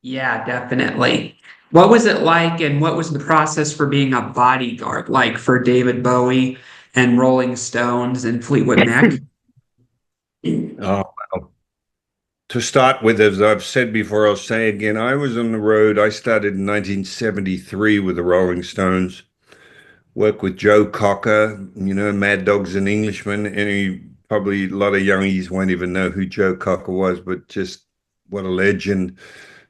Yeah, definitely. What was it like, and what was the process for being a bodyguard like for David Bowie and Rolling Stones and Fleetwood Mac? Oh, well, to start with, as I've said before, I'll say again, I was on the road. I started in 1973 with the Rolling Stones, worked with Joe Cocker, Mad Dog's an Englishman. Probably a lot of youngies won't even know who Joe Cocker was, but just what a legend.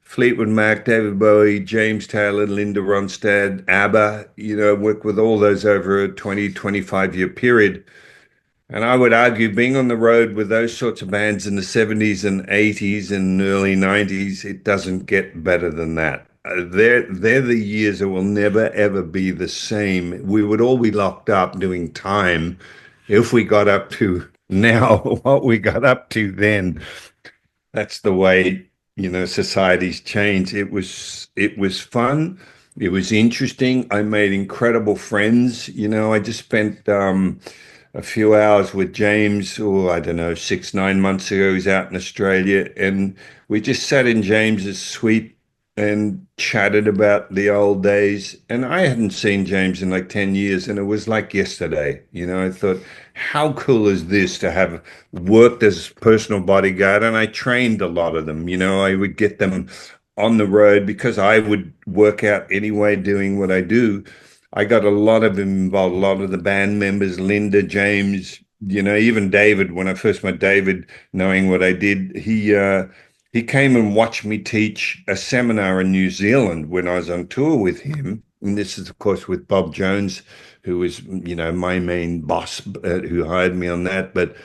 Fleetwood Mac, David Bowie, James Taylor, Linda Ronstadt, ABBA, worked with all those over a 20, 25-year period. And I would argue being on the road with those sorts of bands in the 70s and 80s and early 90s, it doesn't get better than that. They're the years that will never, ever be the same. We would all be locked up doing time if we got up to now what we got up to then. That's the way, society's changed. It was fun. It was interesting. I made incredible friends. I just spent a few hours with James, or I don't know, 6, 9 months ago. He's out in Australia, and we just sat in James's suite and chatted about the old days. And I hadn't seen James in like 10 years, and it was like yesterday. I thought, how cool is this to have worked as personal bodyguard? And I trained a lot of them. I would get them on the road because I would work out anyway doing what I do. I got a lot of them involved, a lot of the band members, Linda, James, even David. When I first met David, knowing what I did, he came and watched me teach a seminar in New Zealand when I was on tour with him. And this is, of course, with Bob Jones, who was, my main boss, who hired me on that. But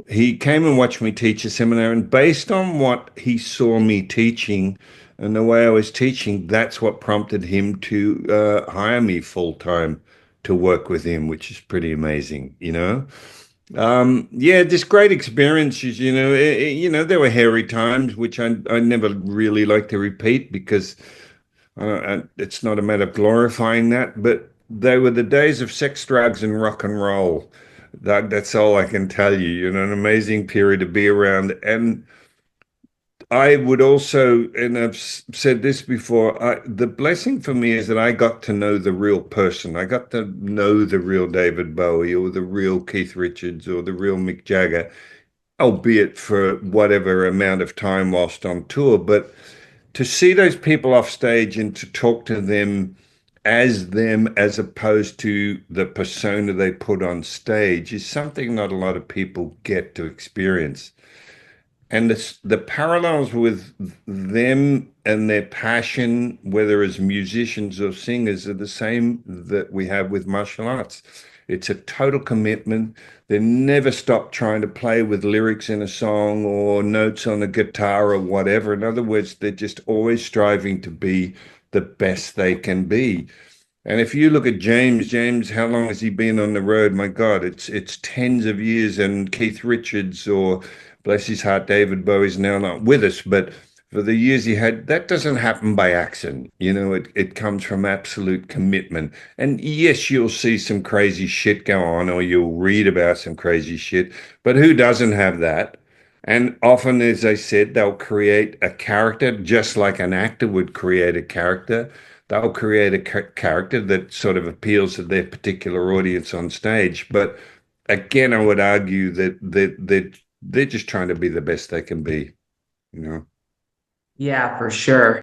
he came and watched me teach a seminar, and based on what he saw me teaching and the way I was teaching, that's what prompted him to hire me full time to work with him, which is pretty amazing. Yeah, just great experiences. There were hairy times, which I never really like to repeat because it's not a matter of glorifying that, but they were the days of sex, drugs, and rock and roll. That's all I can tell you. An amazing period to be around. And I would also, and I've said this before, the blessing for me is that I got to know the real person. I got to know the real David Bowie or the real Keith Richards or the real Mick Jagger, albeit for whatever amount of time whilst on tour. But to see those people off stage and to talk to them as opposed to the persona they put on stage is something not a lot of people get to experience. And the parallels with them and their passion, whether as musicians or singers, are the same that we have with martial arts. It's a total commitment. They never stop trying to play with lyrics in a song or notes on a guitar or whatever. In other words, they're just always striving to be the best they can be. And if you look at James, how long has he been on the road? My God, it's tens of years. And Keith Richards, or bless his heart, David Bowie's now not with us, but for the years he had, that doesn't happen by accident. It comes from absolute commitment. And yes, you'll see some crazy shit go on, or you'll read about some crazy shit, but who doesn't have that? And often, as I said, they'll create a character just like an actor would create a character. They'll create a character that sort of appeals to their particular audience on stage. But again, I would argue that they're just trying to be the best they can be. Yeah, for sure.